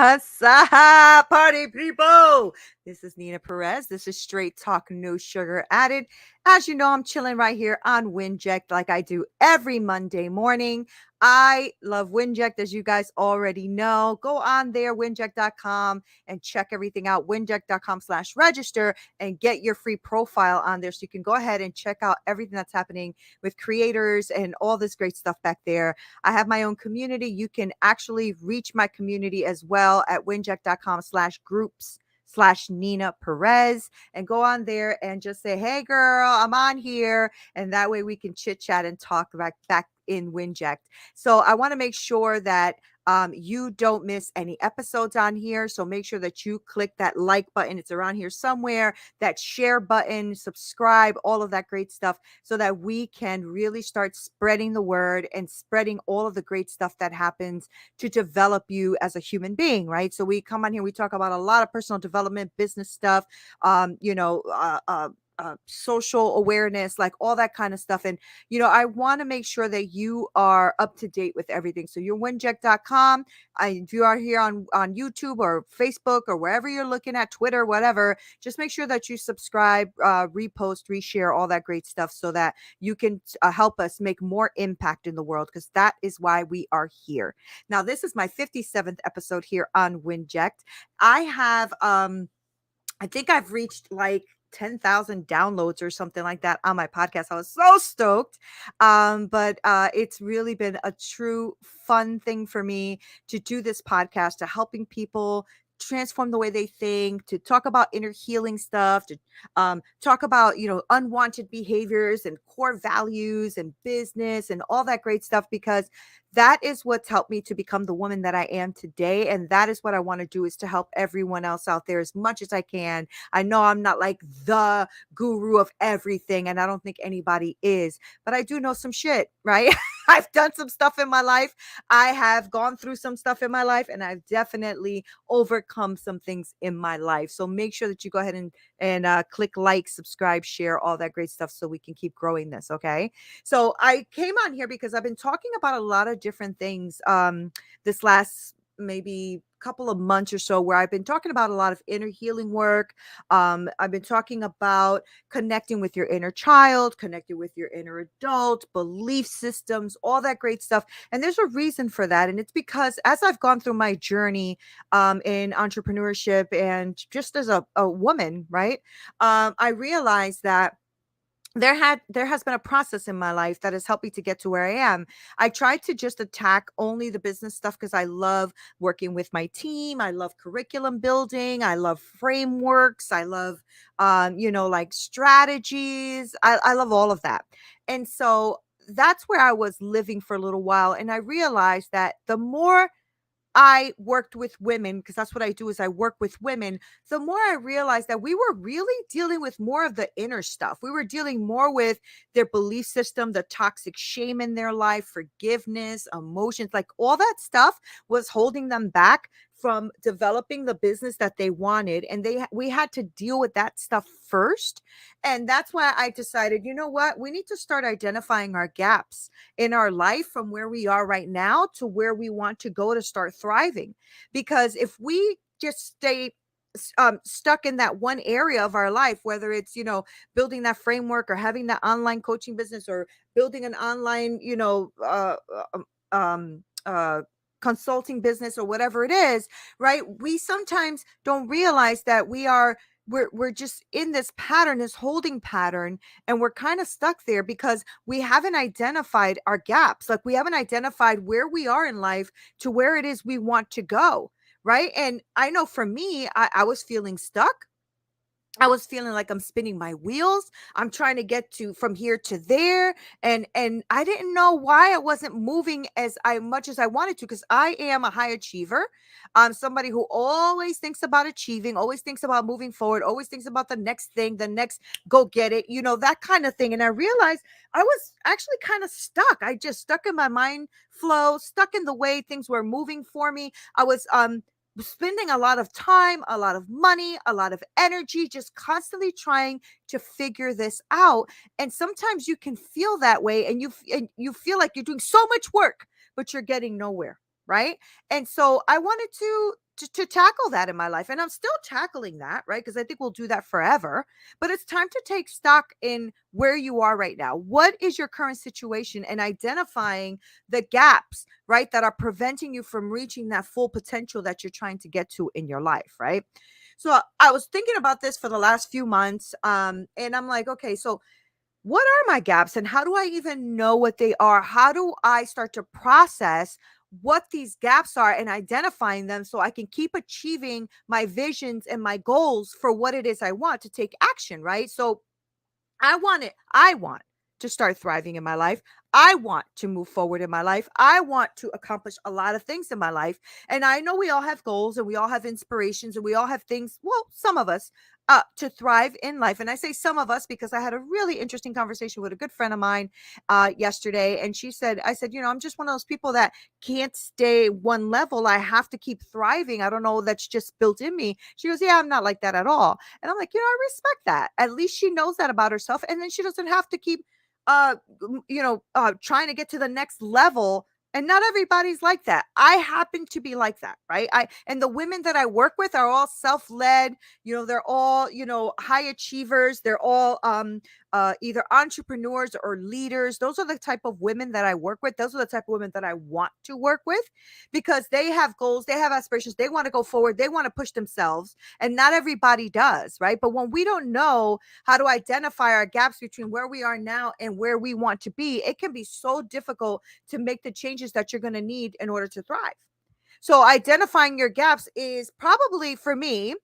What's up, party people? This is Neena Perez. This is Straight Talk, No Sugar Added. As you know, I'm chilling right here on Winject like I do every Monday morning. I love Winject, as you guys already know. Go on there, winject.com, and check everything out. Winject.com/register and get your free profile on there so you can go ahead and check out everything that's happening with creators and all this great stuff back there. I have my own community. You can actually reach my community as well at winject.com/groups/Neena Perez, and go on there and just say, hey girl, I'm on here. And that way we can chit chat and talk back in Winject. So I want to make sure that you don't miss any episodes on here. So make sure that you click that like button. It's around here somewhere, that share button, subscribe, all of that great stuff, so that we can really start spreading the word and spreading all of the great stuff that happens to develop you as a human being, right? So we come on here, we talk about a lot of personal development, business stuff, social awareness, like all that kind of stuff. And, I want to make sure that you are up to date with everything. So you're winject.com. If you are here on YouTube or Facebook or wherever you're looking at, Twitter, whatever, just make sure that you subscribe, repost, reshare, all that great stuff, so that you can help us make more impact in the world, because that is why we are here. Now, this is my 57th episode here on Winject. I have, I think I've reached like 10,000 downloads or something like that on my podcast. I was so stoked. But it's really been a true fun thing for me to do this podcast, to helping people transform the way they think, to talk about inner healing stuff, to talk about, unwanted behaviors and core values and business and all that great stuff, because that is what's helped me to become the woman that I am today. And that is what I want to do, is to help everyone else out there as much as I can. I know I'm not like the guru of everything, and I don't think anybody is, but I do know some shit, right? I've done some stuff in my life. I have gone through some stuff in my life, and I've definitely overcome some things in my life. So make sure that you go ahead and click like, subscribe, share, all that great stuff, so we can keep growing this. Okay. So I came on here because I've been talking about a lot of different things this last maybe couple of months or so, where I've been talking about a lot of inner healing work. I've been talking about connecting with your inner child, connecting with your inner adult, belief systems, all that great stuff. And there's a reason for that. And it's because as I've gone through my journey in entrepreneurship and just as a woman, right, I realized that there has been a process in my life that has helped me to get to where I am. I tried to just attack only the business stuff because I love working with my team. I love curriculum building. I love frameworks. I love, like strategies. I love all of that. And so that's where I was living for a little while. And I realized that the more I worked with women, because that's what I do, is I work with women, the more I realized that we were really dealing with more of the inner stuff. We were dealing more with their belief system, the toxic shame in their life, forgiveness, emotions, like all that stuff was holding them back from developing the business that they wanted. And we had to deal with that stuff first. And that's why I decided, you know what, we need to start identifying our gaps in our life from where we are right now to where we want to go to start thriving. Because if we just stay stuck in that one area of our life, whether it's, building that framework or having that online coaching business or building an online, consulting business or whatever it is, right? We sometimes don't realize that we're just in this pattern, this holding pattern, and we're kind of stuck there because we haven't identified our gaps. Like, we haven't identified where we are in life to where it is we want to go, right? And I know for me, I was feeling stuck. I was feeling like I'm spinning my wheels. I'm trying to get from here to there. And I didn't know why I wasn't moving much as I wanted to, because I am a high achiever. I'm somebody who always thinks about achieving, always thinks about moving forward, always thinks about the next thing, the next go get it, that kind of thing. And I realized I was actually kind of stuck. I just stuck in my mind flow, stuck in the way things were moving for me. I was spending a lot of time, a lot of money, a lot of energy, just constantly trying to figure this out. And sometimes you can feel that way, and you feel like you're doing so much work, but you're getting nowhere, right? And so I wanted to to tackle that in my life. And I'm still tackling that, right? Because I think we'll do that forever. But it's time to take stock in where you are right now. What is your current situation, and identifying the gaps, right, that are preventing you from reaching that full potential that you're trying to get to in your life, right? So I was thinking about this for the last few months. And I'm like, okay, so what are my gaps, and how do I even know what they are? How do I start to process what these gaps are and identifying them so I can keep achieving my visions and my goals for what it is I want to take action, right? So I want to start thriving in my life. I want to move forward in my life. I want to accomplish a lot of things in my life. And I know we all have goals, and we all have inspirations, and we all have things, well, some of us, to thrive in life. And I say some of us because I had a really interesting conversation with a good friend of mine yesterday. And she said, I said, I'm just one of those people that can't stay one level. I have to keep thriving. I don't know, that's just built in me. She goes, yeah, I'm not like that at all. And I'm like, I respect that. At least she knows that about herself. And then she doesn't have to keep, trying to get to the next level. And not everybody's like that. I happen to be like that, right? And the women that I work with are all self-led. They're all, high achievers. They're all either entrepreneurs or leaders. Those are the type of women that I work with. Those are the type of women that I want to work with, because they have goals, they have aspirations, they want to go forward, they want to push themselves, and not everybody does, right? But when we don't know how to identify our gaps between where we are now and where we want to be, it can be so difficult to make the changes that you're going to need in order to thrive. So identifying your gaps is probably, for me,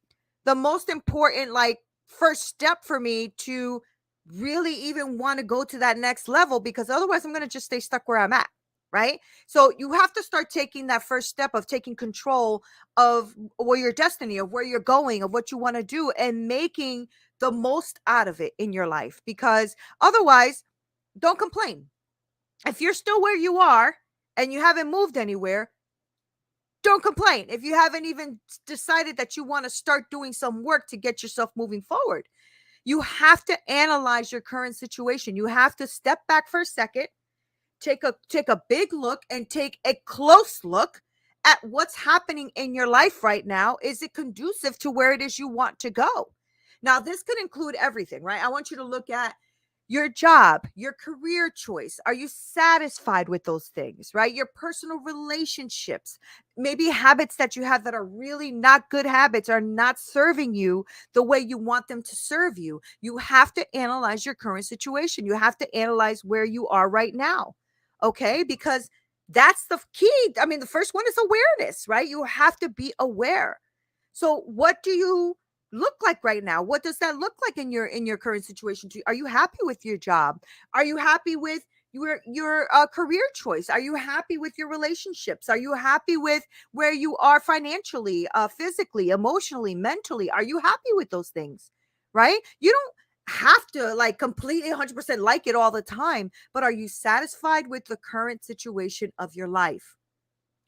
the most important, like, first step for me to really even want to go to that next level, because otherwise I'm going to just stay stuck where I'm at, right? So you have to start taking that first step of taking control of where your destiny, of where you're going, of what you want to do, and making the most out of it in your life. Because otherwise, don't complain. If you're still where you are and you haven't moved anywhere, don't complain. If you haven't even decided that you want to start doing some work to get yourself moving forward, you have to analyze your current situation. You have to step back for a second, take a big look, and take a close look at what's happening in your life right now. Is it conducive to where it is you want to go? Now, this could include everything, right? I want you to look at your job, your career choice. Are you satisfied with those things, right? Your personal relationships, maybe habits that you have that are really not good habits, are not serving you the way you want them to serve you. You have to analyze your current situation. You have to analyze where you are right now. Okay? Because that's the key. I mean, the first one is awareness, right? You have to be aware. So what do you look like right now? What does that look like in your current situation? Are you happy with your job? Are you happy with your career choice? Are you happy with your relationships? Are you happy with where you are financially, physically, emotionally, mentally? Are you happy with those things? Right? You don't have to like completely 100% like it all the time, but are you satisfied with the current situation of your life?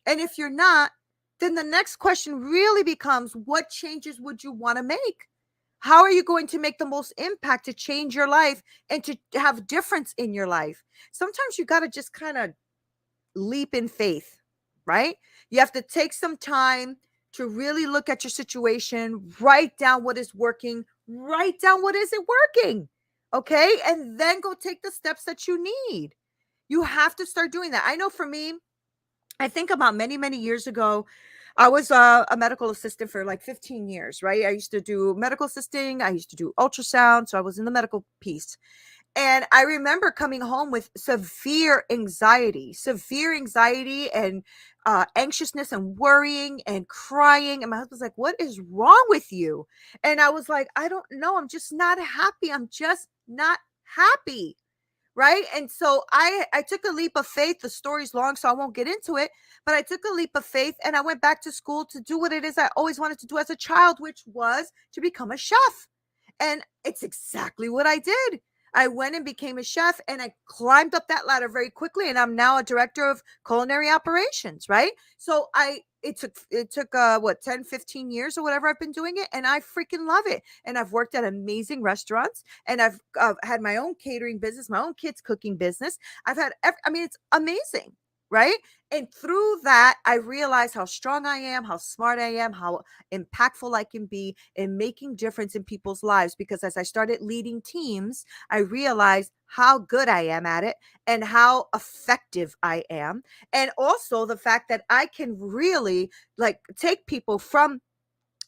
And if you're not, then the next question really becomes, what changes would you want to make? How are you going to make the most impact to change your life and to have difference in your life? Sometimes you got to just kind of leap in faith, right? You have to take some time to really look at your situation, write down what is working, write down what isn't working, okay? And then go take the steps that you need. You have to start doing that. I know for me, I think about many, many years ago, I was a medical assistant for like 15 years, right? I used to do medical assisting. I used to do ultrasound. So I was in the medical piece. And I remember coming home with severe anxiety and anxiousness and worrying and crying. And my husband's like, what is wrong with you? And I was like, I don't know. I'm just not happy. I'm just not happy. Right. And so I took a leap of faith. The story's long, so I won't get into it. But I took a leap of faith and I went back to school to do what it is I always wanted to do as a child, which was to become a chef. And it's exactly what I did. I went and became a chef, and I climbed up that ladder very quickly. And I'm now a director of culinary operations. Right. So it took what, 10, 15 years or whatever I've been doing it. And I freaking love it. And I've worked at amazing restaurants, and I've had my own catering business, my own kids cooking business. I mean, it's amazing. right? And through that, I realized how strong I am, how smart I am, how impactful I can be in making difference in people's lives. Because as I started leading teams, I realized how good I am at it and how effective I am. And also the fact that I can really like take people from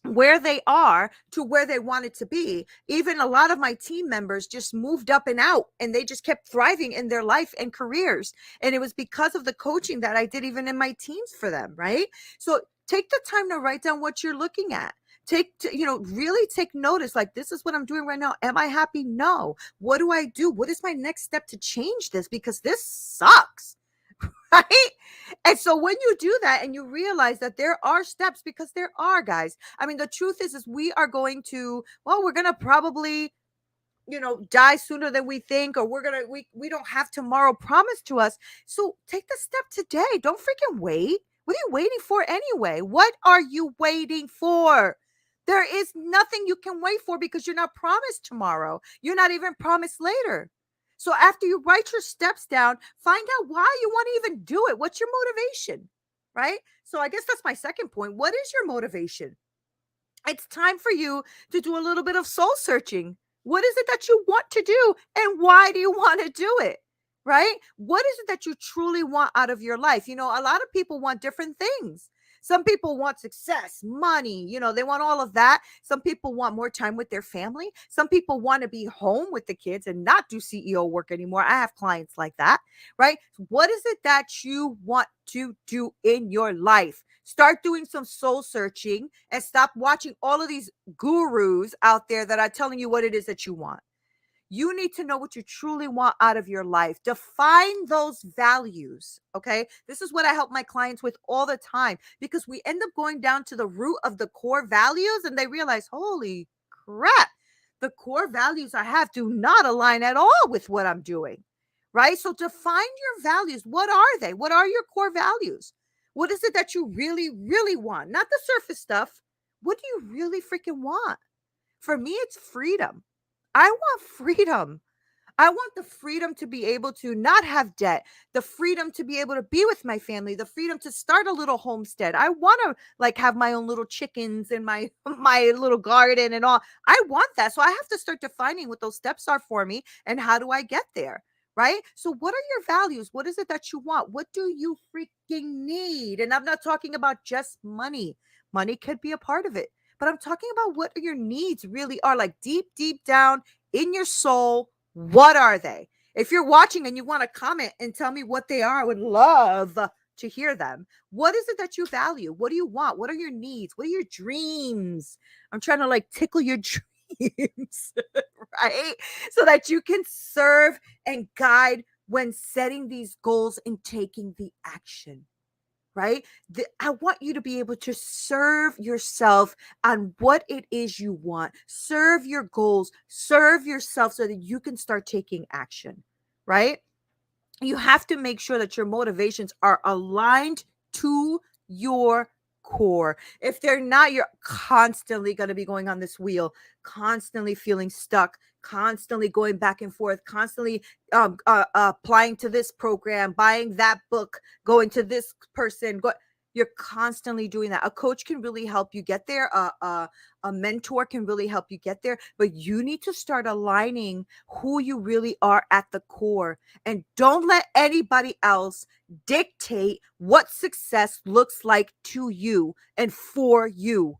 where they are to where they wanted to be. Even a lot of my team members just moved up and out, and they just kept thriving in their life and careers. And it was because of the coaching that I did even in my teams for them, right? So take the time to write down what you're looking at. Really take notice. Like, this is what I'm doing right now. Am I happy? No. What do I do? What is my next step to change this? Because this sucks. Right? And so when you do that and you realize that there are steps, because there are, guys. I mean, the truth is we're going to probably, die sooner than we think, or we don't have tomorrow promised to us. So take the step today. Don't freaking wait. What are you waiting for anyway? What are you waiting for? There is nothing you can wait for, because you're not promised tomorrow. You're not even promised later. So after you write your steps down, find out why you want to even do it. What's your motivation, right? So I guess that's my second point. What is your motivation? It's time for you to do a little bit of soul searching. What is it that you want to do, and why do you want to do it? Right? What is it that you truly want out of your life? A lot of people want different things. Some people want success, money, they want all of that. Some people want more time with their family. Some people want to be home with the kids and not do CEO work anymore. I have clients like that, right? What is it that you want to do in your life? Start doing some soul searching and stop watching all of these gurus out there that are telling you what it is that you want. You need to know what you truly want out of your life. Define those values. Okay. This is what I help my clients with all the time, because we end up going down to the root of the core values and they realize, holy crap, the core values I have do not align at all with what I'm doing. Right. So define your values. What are they? What are your core values? What is it that you really, really want? Not the surface stuff. What do you really freaking want? For me, it's freedom. I want freedom. I want the freedom to be able to not have debt, the freedom to be able to be with my family, the freedom to start a little homestead. I want to like have my own little chickens and my little garden and all. I want that. So I have to start defining what those steps are for me and how do I get there? Right? So what are your values? What is it that you want? What do you freaking need? And I'm not talking about just money. Money could be a part of it. But I'm talking about what your needs really are, like deep, deep down in your soul. What are they? If you're watching and you want to comment and tell me what they are, I would love to hear them. What is it that you value? What do you want? What are your needs? What are your dreams? I'm trying to like tickle your dreams, right? So that you can serve and guide when setting these goals and taking the action. Right? I want you to be able to serve yourself on what it is you want. Serve your goals, serve yourself so that you can start taking action, right? You have to make sure that your motivations are aligned to your core. If they're not, you're constantly going to be going on this wheel, constantly feeling stuck, constantly going back and forth, constantly applying to this program, buying that book, going to this person. You're constantly doing that. A coach can really help you get there. A mentor can really help you get there. But you need to start aligning who you really are at the core. And don't let anybody else dictate what success looks like to you and for you.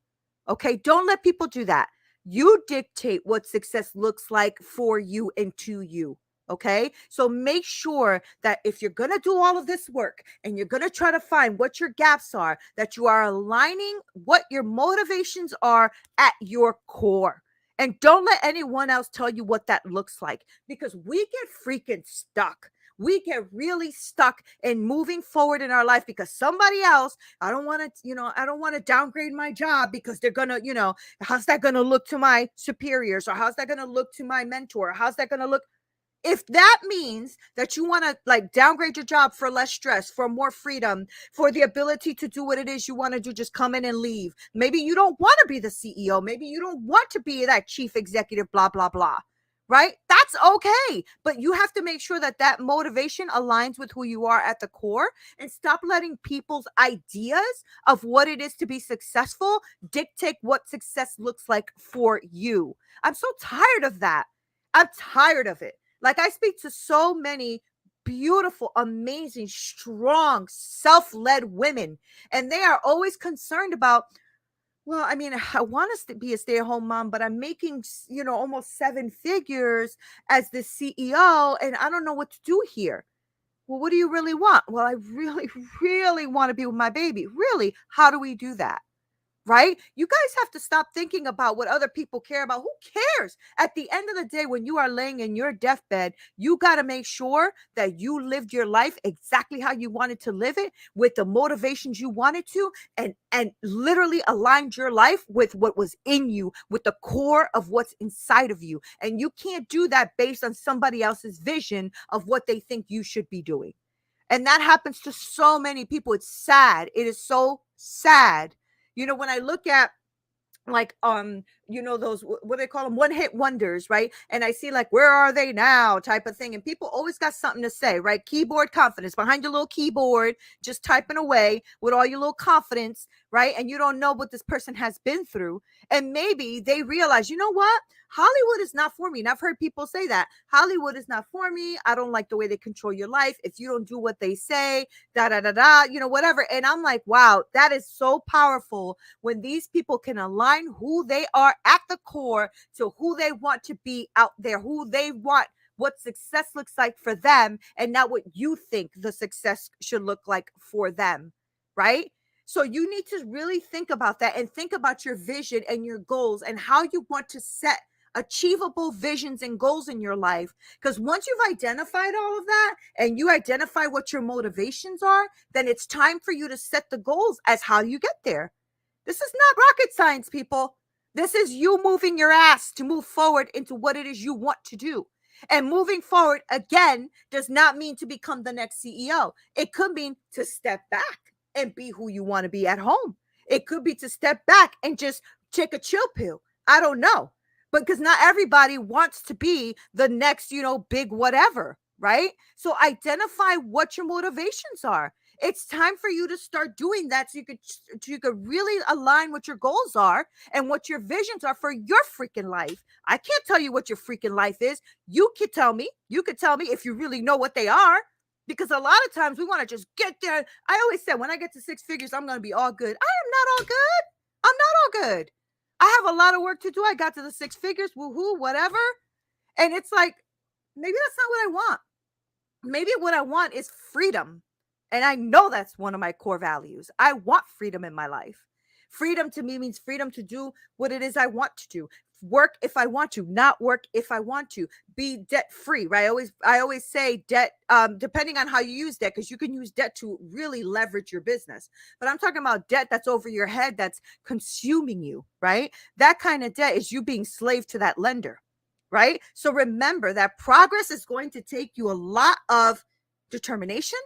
Okay? Don't let people do that. You dictate what success looks like for you and to you. Okay. So make sure that if you're going to do all of this work and you're going to try to find what your gaps are, that you are aligning what your motivations are at your core. And don't let anyone else tell you what that looks like, because we get freaking stuck. We get really stuck in moving forward in our life because somebody else, I don't want to downgrade my job because they're going to, how's that going to look to my superiors, or how's that going to look to my mentor? How's that going to look? If that means that you want to like downgrade your job for less stress, for more freedom, for the ability to do what it is you want to do, just come in and leave. Maybe you don't want to be the CEO. Maybe you don't want to be that chief executive, blah, blah, blah. right? That's okay. But you have to make sure that that motivation aligns with who you are at the core, and stop letting people's ideas of what it is to be successful dictate what success looks like for you. I'm so tired of that. I'm tired of it. Like, I speak to so many beautiful, amazing, strong, self-led women, and they are always concerned about, well, I mean, I want us to be a stay-at-home mom, but I'm making, almost seven figures as the CEO, and I don't know what to do here. Well, what do you really want? Well, I really, really want to be with my baby. Really? How do we do that? Right? You guys have to stop thinking about what other people care about. Who cares? At the end of the day, when you are laying in your deathbed, you got to make sure that you lived your life exactly how you wanted to live it, with the motivations you wanted to, and literally aligned your life with what was in you, with the core of what's inside of you. And you can't do that based on somebody else's vision of what they think you should be doing. And that happens to so many people. It's sad. It is so sad. When I look at, like, those, what do they call them, one hit wonders, right? And I see, like, where are they now type of thing, and people always got something to say, right? Keyboard confidence, behind your little keyboard, just typing away with all your little confidence, right? And you don't know what this person has been through, and maybe they realize, you know what, Hollywood is not for me. And I've heard people say that Hollywood is not for me. I don't like the way they control your life. If you don't do what they say, da da da da, whatever. And I'm like, wow, that is so powerful when these people can align who they are at the core to who they want to be out there, who they want, what success looks like for them, and not what you think the success should look like for them, right? So you need to really think about that, and think about your vision and your goals, and how you want to set achievable visions and goals in your life. Because once you've identified all of that, and you identify what your motivations are, then it's time for you to set the goals as how you get there. This is not rocket science, people. This is you moving your ass to move forward into what it is you want to do. And moving forward, again, does not mean to become the next CEO. It could mean to step back and be who you want to be at home. It could be to step back and just take a chill pill. I don't know. But because not everybody wants to be the next, big whatever, right? So identify what your motivations are. It's time for you to start doing that, so you could really align what your goals are and what your visions are for your freaking life. I can't tell you what your freaking life is. You could tell me. You could tell me if you really know what they are. Because a lot of times we want to just get there. I always said, when I get to six figures, I'm going to be all good. I am not all good. I'm not all good. I have a lot of work to do. I got to the six figures, woohoo, whatever. And it's like, maybe that's not what I want. Maybe what I want is freedom. And I know that's one of my core values. I want freedom in my life. Freedom to me means freedom to do what it is I want to do. Work if I want to, not work if I want to. Be debt free, right? I always say debt, depending on how you use debt, because you can use debt to really leverage your business. But I'm talking about debt that's over your head, that's consuming you, right? That kind of debt is you being slave to that lender, right? So remember that progress is going to take you a lot of determination,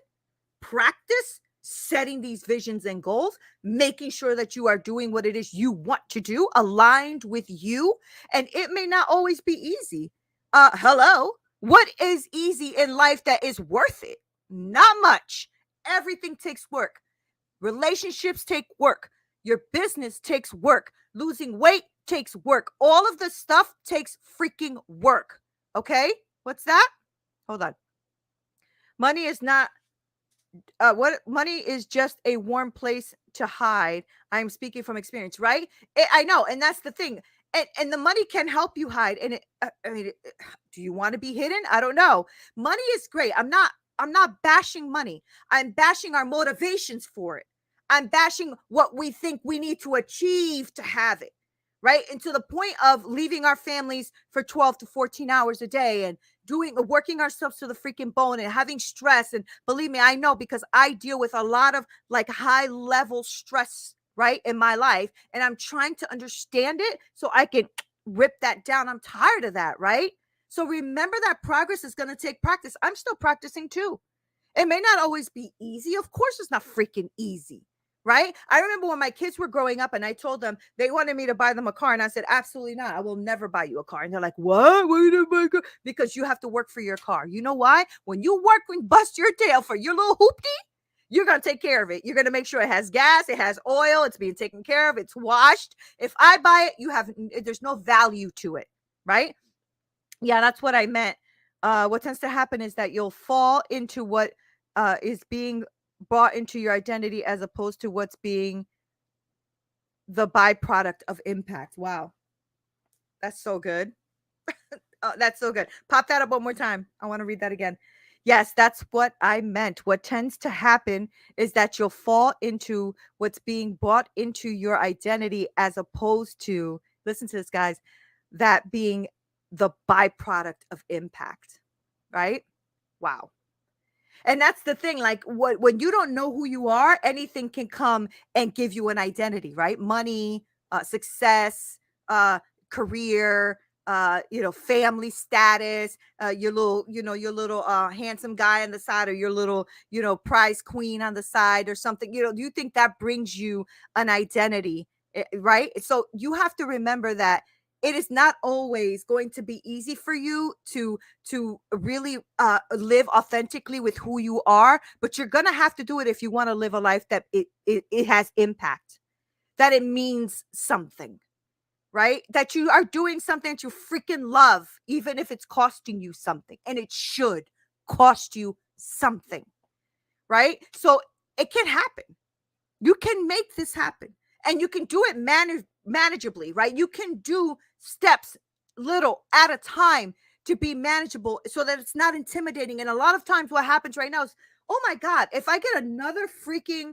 practice, setting these visions and goals, making sure that you are doing what it is you want to do, aligned with you. And it may not always be easy. Hello, what is easy in life that is worth it? Not much. Everything takes work. Relationships take work. Your business takes work. Losing weight takes work. All of this stuff takes freaking work. Okay? What's that? Hold on. Money is not what money is just a warm place to hide. I'm speaking from experience, right? I know, and that's the thing. And the money can help you hide. And do you want to be hidden? I don't know. Money is great. I'm not bashing money. I'm bashing our motivations for it. I'm bashing what we think we need to achieve to have it, right? And to the point of leaving our families for 12 to 14 hours a day, and working ourselves to the freaking bone, and having stress. And believe me, I know, because I deal with a lot of like high level stress, right, in my life. And I'm trying to understand it so I can rip that down. I'm tired of that, right? So remember that progress is going to take practice. I'm still practicing too. It may not always be easy. Of course, it's not freaking easy, right? I remember when my kids were growing up and I told them they wanted me to buy them a car. And I said, absolutely not. I will never buy you a car. And they're like, what? Why you don't buy a car? Because you have to work for your car. You know why? When you work and bust your tail for your little hoopty, you're going to take care of it. You're going to make sure it has gas, it has oil, it's being taken care of, it's washed. If I buy it, there's no value to it, right? Yeah, that's what I meant. What tends to happen is that you'll fall into what is being brought into your identity as opposed to what's being the byproduct of impact. Wow. That's so good. That's so good. Pop that up one more time. I want to read that again. Yes, that's what I meant. What tends to happen is that you'll fall into what's being brought into your identity as opposed to, listen to this, guys, that being the byproduct of impact, right? Wow. And that's the thing, like when you don't know who you are, anything can come and give you an identity, right? Money, success, career, family status, your little handsome guy on the side, or your little, prize queen on the side or something. You think that brings you an identity, right? So you have to remember that it is not always going to be easy for you to really live authentically with who you are, but you're gonna have to do it if you want to live a life that it has impact, that it means something, right? That you are doing something that you freaking love, even if it's costing you something, and it should cost you something, right? So it can happen. You can make this happen, and you can do it manageably, right? You can do steps little at a time to be manageable so that it's not intimidating. And a lot of times what happens right now is, oh my God, if I get another freaking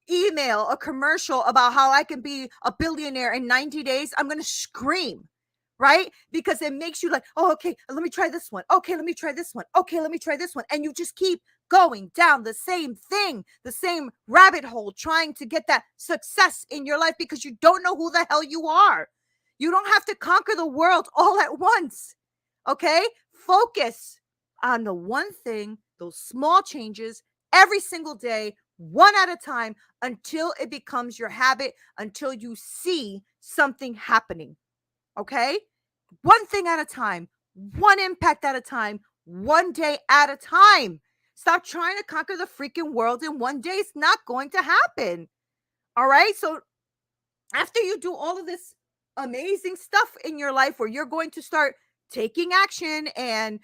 email, a commercial about how I can be a billionaire in 90 days, I'm going to scream, right? Because it makes you like, oh, okay, let me try this one. Okay, let me try this one. Okay, let me try this one. And you just keep going down the same thing, the same rabbit hole, trying to get that success in your life because you don't know who the hell you are. You don't have to conquer the world all at once. Okay? Focus on the one thing, those small changes every single day, one at a time, until it becomes your habit, until you see something happening. Okay? One thing at a time, one impact at a time, one day at a time. Stop trying to conquer the freaking world in one day. It's not going to happen. All right? So after you do all of this amazing stuff in your life where you're going to start taking action and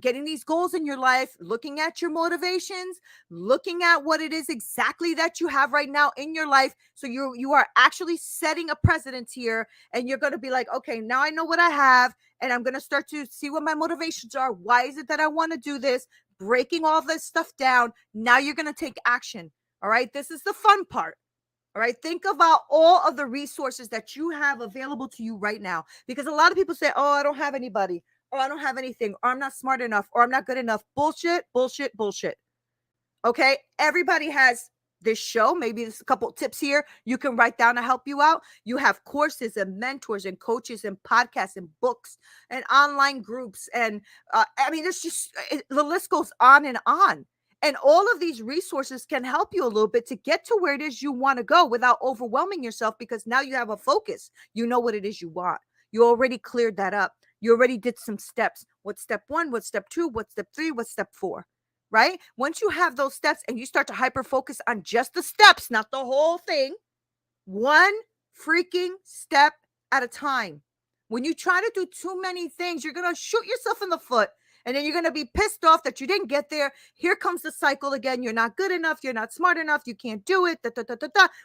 getting these goals in your life, looking at your motivations, looking at what it is exactly that you have right now in your life. So you are actually setting a precedent here, and you're going to be like, okay, now I know what I have, and I'm going to start to see what my motivations are. Why is it that I want to do this? Breaking all this stuff down. Now you're going to take action. All right. This is the fun part. All right. Think about all of the resources that you have available to you right now, because a lot of people say, oh, I don't have anybody, or I don't have anything, or I'm not smart enough, or I'm not good enough. Bullshit, bullshit, bullshit. Okay. Everybody has this show. Maybe there's a couple tips here you can write down to help you out. You have courses and mentors and coaches and podcasts and books and online groups. And there's just, the list goes on and on. And all of these resources can help you a little bit to get to where it is you want to go without overwhelming yourself, because now you have a focus. You know what it is you want. You already cleared that up. You already did some steps. What's step 1? What's step 2? What's step 3? What's step 4? Right? Once you have those steps and you start to hyper focus on just the steps, not the whole thing, one freaking step at a time. When you try to do too many things, you're going to shoot yourself in the foot. And then you're going to be pissed off that you didn't get there. Here comes the cycle again. You're not good enough. You're not smart enough. You can't do it.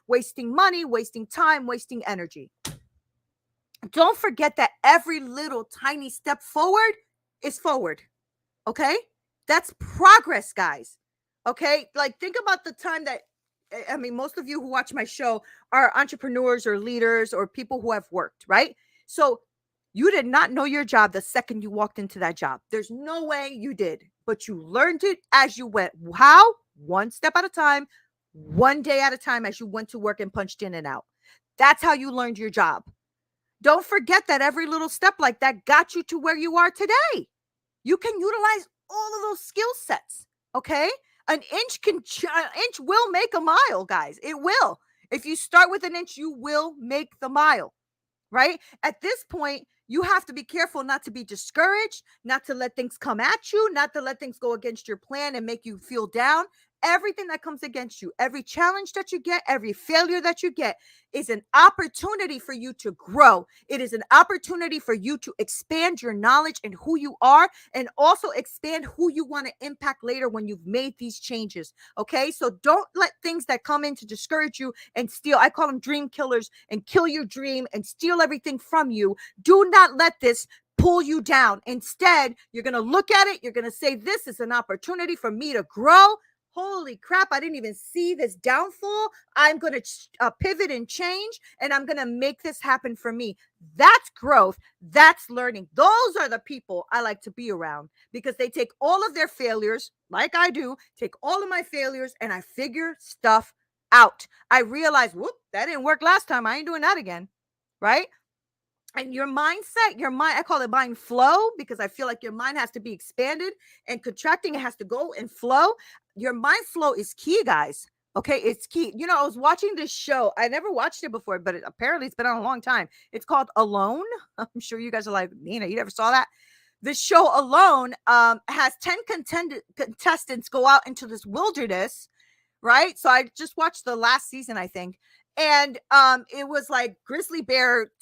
Wasting money, wasting time, wasting energy. Don't forget that every little tiny step forward is forward. Okay? That's progress, guys. Okay? Like, think about the time that, most of you who watch my show are entrepreneurs or leaders or people who have worked, right? So you did not know your job the second you walked into that job. There's no way you did, but you learned it as you went. How? One step at a time, one day at a time, as you went to work and punched in and out. That's how you learned your job. Don't forget that every little step like that got you to where you are today. You can utilize all of those skill sets. Okay. An inch will make a mile, guys. It will. If you start with an inch, you will make the mile, right? At this point, you have to be careful not to be discouraged, not to let things come at you, not to let things go against your plan and make you feel down. Everything that comes against you, every challenge that you get, every failure that you get is an opportunity for you to grow. It is an opportunity for you to expand your knowledge and who you are, and also expand who you want to impact later when you've made these changes. Okay. So don't let things that come in to discourage you and steal, I call them dream killers, and kill your dream and steal everything from you. Do not let this pull you down. Instead, you're going to look at it. You're going to say, this is an opportunity for me to grow. Holy crap, I didn't even see this downfall. I'm going to pivot and change, and I'm going to make this happen for me. That's growth. That's learning. Those are the people I like to be around, because they take all of their failures, like I do, take all of my failures, and I figure stuff out. I realize, whoop, that didn't work last time. I ain't doing that again, right? And your mindset, your mind, I call it mind flow, because I feel like your mind has to be expanded and contracting. It has to go and flow. Your mind flow is key, guys. Okay, it's key. You know, I was watching this show. I never watched it before, but apparently it's been on a long time. It's called Alone. I'm sure you guys are like, Nina, you never saw that? This show Alone has 10 contestants go out into this wilderness, right? So I just watched the last season, I think. And it was like grizzly bear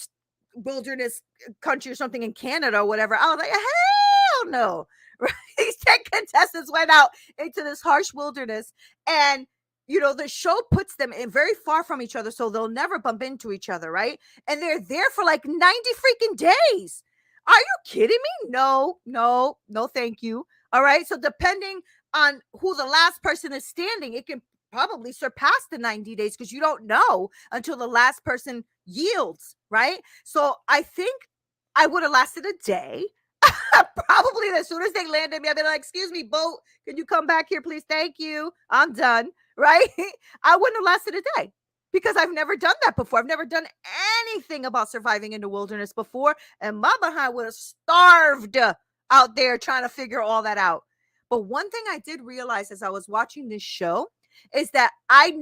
wilderness country or something in Canada or whatever. I was like, hell no. Right? These 10 contestants went out into this harsh wilderness, and you know, the show puts them in very far from each other, so they'll never bump into each other, right? And they're there for like 90 freaking days. Are you kidding me? No, thank you. All right. So depending on who the last person is standing, it can probably surpass the 90 days, because you don't know until the last person yields, right? So I think I would have lasted a day. Probably as soon as they landed me, I'd be like, excuse me, boat, can you come back here, please? Thank you. I'm done, right? I wouldn't have lasted a day, because I've never done that before. I've never done anything about surviving in the wilderness before, and my behind would have starved out there trying to figure all that out. But one thing I did realize as I was watching this show is that I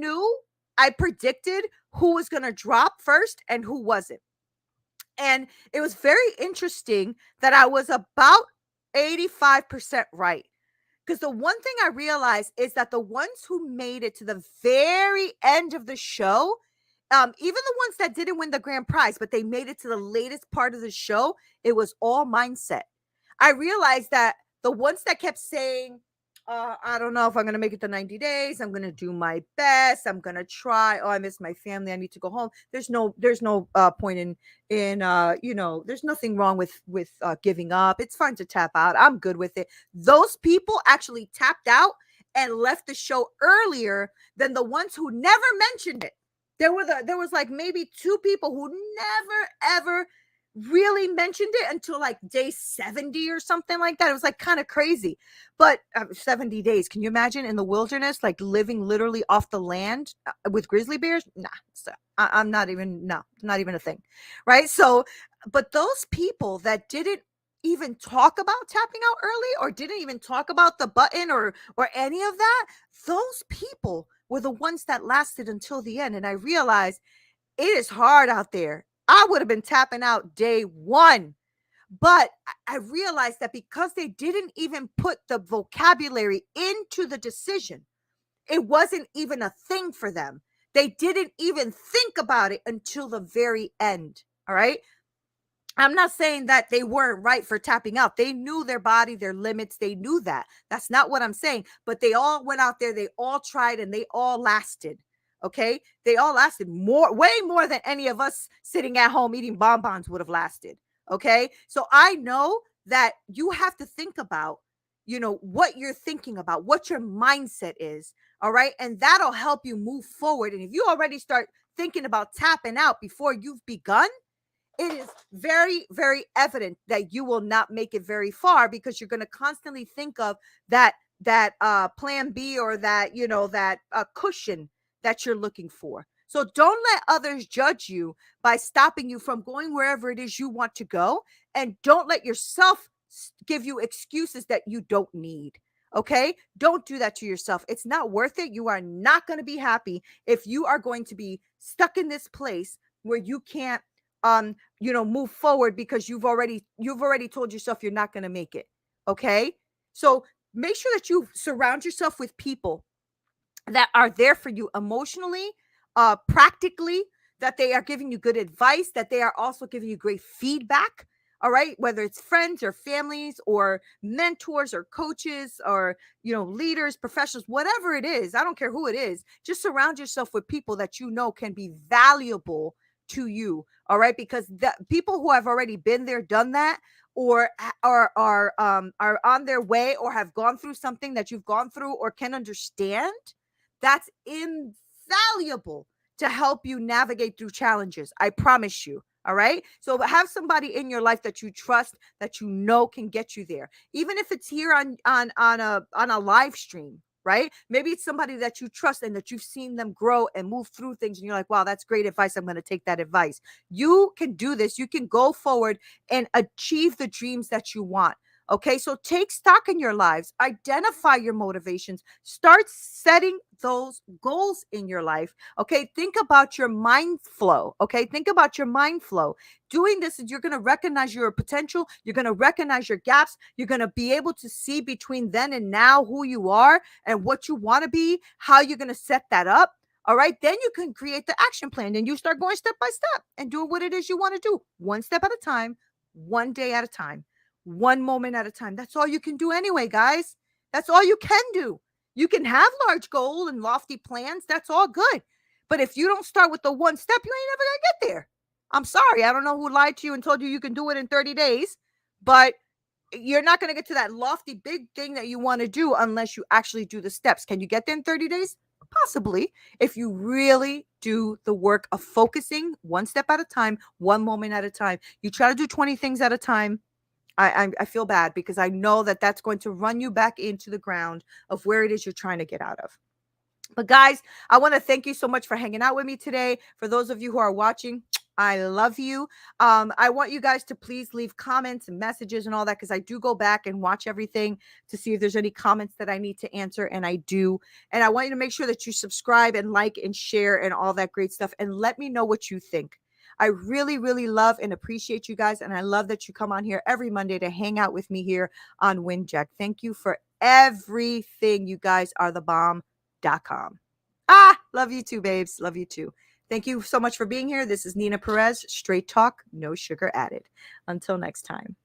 predicted who was going to drop first and who wasn't. And it was very interesting that I was about 85% right. Because the one thing I realized is that the ones who made it to the very end of the show, even the ones that didn't win the grand prize, but they made it to the latest part of the show, it was all mindset. I realized that the ones that kept saying, I don't know if I'm going to make it to 90 days. I'm going to do my best. I'm going to try. Oh, I miss my family. I need to go home. There's no point in there's nothing wrong with giving up. It's fine to tap out. I'm good with it. Those people actually tapped out and left the show earlier than the ones who never mentioned it. There was like maybe 2 people who never, ever really mentioned it until like day 70 or something like that. It was like kind of crazy. But 70 days, can you imagine in the wilderness, like living literally off the land with grizzly bears? Nah, so I'm not even a thing, right? So, but those people that didn't even talk about tapping out early, or didn't even talk about the button or any of that, those people were the ones that lasted until the end. And I realized it is hard out there. I would have been tapping out day 1. But I realized that because they didn't even put the vocabulary into the decision, it wasn't even a thing for them. They didn't even think about it until the very end. All right. I'm not saying that they weren't right for tapping out. They knew their body, their limits. They knew that. That's not what I'm saying. But they all went out there. They all tried, and they all lasted. Okay. They all lasted way more than any of us sitting at home eating bonbons would have lasted. Okay. So I know that you have to think about, what you're thinking about, what your mindset is. All right. And that'll help you move forward. And if you already start thinking about tapping out before you've begun, it is very, very evident that you will not make it very far, because you're going to constantly think of that plan B, or that, that cushion that you're looking for. So don't let others judge you by stopping you from going wherever it is you want to go. And don't let yourself give you excuses that you don't need. Okay. Don't do that to yourself. It's not worth it. You are not going to be happy if you are going to be stuck in this place where you can't, move forward because you've already told yourself you're not going to make it. Okay. So make sure that you surround yourself with people that are there for you emotionally, practically, that they are giving you good advice, that they are also giving you great feedback. All right, whether it's friends or families or mentors or coaches or leaders, professionals, whatever it is, I don't care who it is. Just surround yourself with people that you know can be valuable to you. All right, because the people who have already been there, done that, or are on their way or have gone through something that you've gone through or can understand, that's invaluable to help you navigate through challenges. I promise you. All right. So have somebody in your life that you trust, that you know can get you there. Even if it's here on a live stream, right? Maybe it's somebody that you trust and that you've seen them grow and move through things. And you're like, wow, that's great advice. I'm going to take that advice. You can do this. You can go forward and achieve the dreams that you want. Okay, so take stock in your lives, identify your motivations, start setting those goals in your life. Okay, think about your mind flow. Okay, think about your mind flow. Doing this is you're going to recognize your potential, you're going to recognize your gaps, you're going to be able to see between then and now who you are and what you want to be, how you're going to set that up. All right, then you can create the action plan and you start going step by step and do what it is you want to do, one step at a time, one day at a time. One moment at a time. That's all you can do anyway, guys. That's all you can do. You can have large goals and lofty plans. That's all good. But if you don't start with the one step, you ain't never going to get there. I'm sorry. I don't know who lied to you and told you you can do it in 30 days, but you're not going to get to that lofty big thing that you want to do unless you actually do the steps. Can you get there in 30 days? Possibly, if you really do the work of focusing one step at a time, one moment at a time. You try to do 20 things at a time. I feel bad because I know that that's going to run you back into the ground of where it is you're trying to get out of. But guys, I want to thank you so much for hanging out with me today. For those of you who are watching, I love you. I want you guys to please leave comments and messages and all that, because I do go back and watch everything to see if there's any comments that I need to answer, and I do. And I want you to make sure that you subscribe and like and share and all that great stuff, and let me know what you think. I really, really love and appreciate you guys. And I love that you come on here every Monday to hang out with me here on WinJack. Thank you for everything. You guys are the bomb.com. Love you too, babes. Love you too. Thank you so much for being here. This is Neena Perez. Straight talk, no sugar added. Until next time.